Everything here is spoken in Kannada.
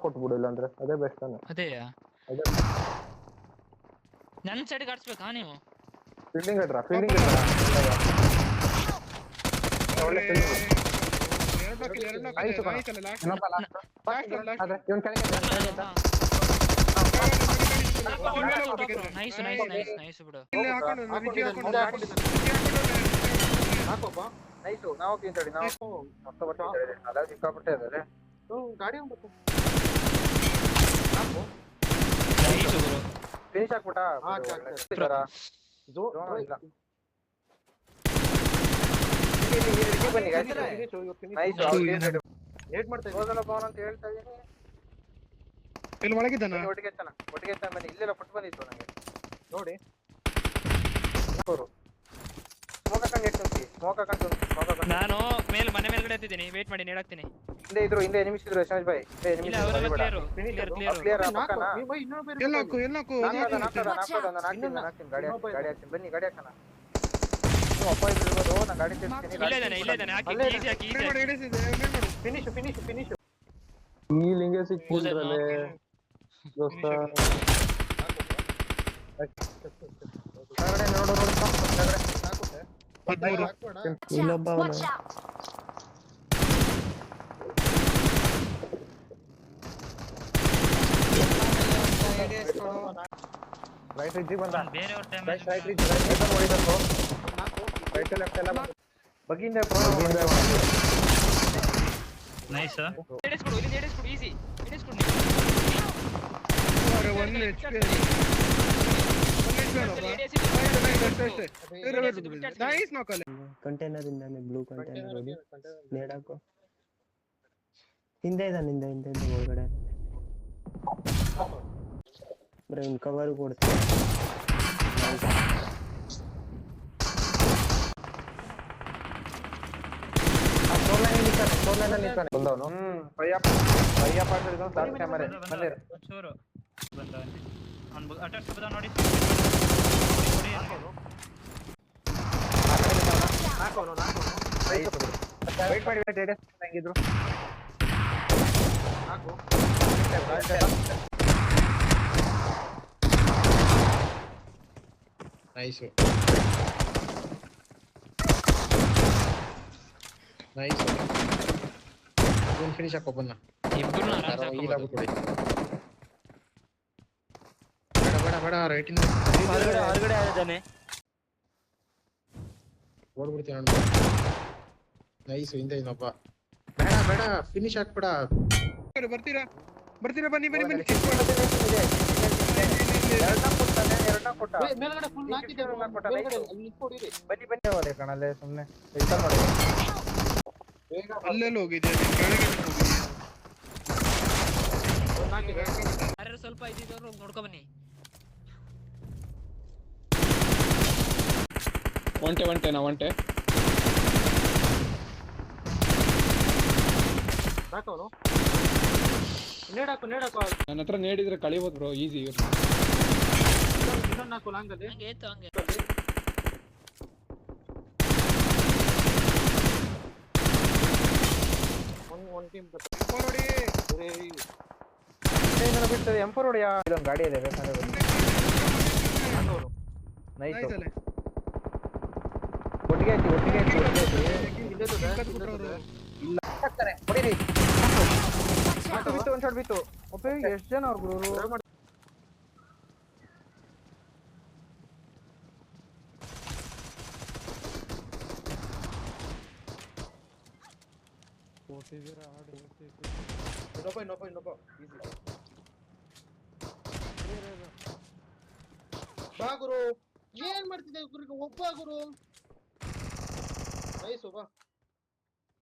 ಕೊಟ್ಬಿಡು ಇಲ್ಲ ಅಂದ್ರೆ ಅದೇ ಬೆಸ್ಟ್ ತಾನೆ. ಅದೇಯಾ ನನ್ನ ಸೈಡ್ ಆಡ್ಸ್ಬೇಕಾ ನೀವು? ಫೀಲ್ಡಿಂಗ್ ಇಡ್ರಾ ಫೀಲ್ಡಿಂಗ್ ಇಡ್ರಾ ಒಳ್ಳೆ fielding. Nice nice nice nice ಬಿಡು. ಹಾಕೋಪ್ಪ ನೈಸು. ನಾವು ತಿಂತಡಿ ನಾವು ಮೊತ್ತ ಬರ್ತಿದ್ದಾರೆ ಅಲ್ಲ ಸಿಕ್ಕಾಪಟ್ಟೆ ಇದ್ದಾರೆ. ಗಾಡಿ ಹೋಗ್ಬೇಕು ನೈಸ್ ಗುರು. ಫಿನಿಶ್ ಹಾಕ್ಬಿಟ್ಟ ಬನ್ನಿ ನೈಸ್. ಲೇಟ್ ಮಾಡ್ತಾ ಹೋದಲ್ಲ ಪವನ್ ಅಂತ ಹೇಳ್ತಾ ಇದೀನಿ. ಇಲ್ಲಿ ಒಳಗಿದ್ದಾನ ಒಟ್ಟಿಗೆ ಬನ್ನಿ. ಇಲ್ಲೆಲ್ಲ ಪುಟ್ ಬಂದಿತ್ತು ನನಗೆ ನೋಡಿ. ನಾನು ಮೇಲೆ ಮನೆ ಮೇಲ್ಗಡೆ ಎತ್ತಿದ್ದೀನಿ. ವೇಟ್ ಮಾಡಿ ನೇಡಾಕ್ತೀನಿ. ಹಿಂದೆ ಎನಿಮಿಸ್ ಇದ್ರು ಯಶಾಂತ್ ಭಾಯ್. ಬನ್ನಿ ಗಾಡಿ ಹಾಕೋಣ. ಅಪ್ಪ ಇರ್ಬೋದು ನಾ ಗಾಡಿ ಫಿನಿಶ್ ಫಿನಿಶ್ ಫಿನಿಶ್. ಈ ಲಿಂಗೆ ಸಿಕ್ಕಿದ್ರಲ್ಲೇ ದೋಸ್ತ. ನೋಡು ಇಲ್ಲೊಬ್ಬ ರೈಟ್ ರಿಜ್ ಬಂದ. ರೈಟ್ ಲೆಫ್ಟ್ ಎಲ್ಲ ಬಗ್ಗಿಂದ ನೈಸ್. ಈಸಿ ಕಂಟೈನರ್ ಇಂದಾನೆ ಬ್ಲೂ ಕಂಟೈನರ್ ಹೋಗಿ ನೇಡಾಕೋ. ಹಿಂದೆ ಇದ್ದಾನೆ ಹಿಂದೆ ಒಳಗಡೆ ಬರೀ ಒಂದು ಕವರ್ ಕೊಡ್ತೀನಿ. ಹೆಂಗಿದ್ರು ನೈಸ್ ನೈಸ್. ಒಂದು ಫಿನಿಶ್ ಹಾಕೋ ಬನ್ನ. ಇಬ್ಬರು ಬೇಡ ರೈಟ್ ಇಂದ ಹೊರಗಡೆ ಆಗಿದ್ದಾನೆ. ಓಡ್ಬಿಡ್ತೀನಿ ನೋಡಿ. ನೈಸ್. ಹಿಂದೆ ಇನ್ನೊಬ್ಬ. ಬೇಡ ಫಿನಿಶ್ ಹಾಕ್ಬೇಡ. ಬರ್ತೀರಾ ಬನ್ನಿ ಮೇಲ್ಗಡೆ ಫುಲ್ ಬನ್ನಿ ಹೋದೆ ಕಣಲ್ಲೇ ಸುಮ್ಮನೆ ಅಲ್ಲೆಲ್ಲ ಹೋಗಿದೆ. ಸ್ವಲ್ಪ ಇದ್ದಿದ್ದವ್ರು ನೋಡ್ಕೊ ಬನ್ನಿ. ಒಂಟೆ ನನ್ನ ಹತ್ರ ನೇಡಿದ್ರೆ ಕಳಿಬೋದು ಬ್ರೋ ಈಸಿ. ಬಿಡ್ತದೆ ಎಂಪರ್ ಹೊಡಿಯಾ. ಇದೊಂದು ಗಾಡಿ ಇದೆ ಬೇಕಾದ್ರೆ ನೈಸ್. ಒಟ್ಟಿಗೆ ಹೊಡಿರಿ. ಬಿತ್ತು ಒಂದ್ ಶಾಟ್ ಬಿತ್ತು. ಎಷ್ಟು ಜನ ಅವ್ರು ಗುರು. ಬಾ ಗುರು ಏನ್ ಮಾಡ್ತಿದ್ದೆ ಗುರು ಒಬ್ಬ ಗುರು. ನೈಸ್ ಬಾ.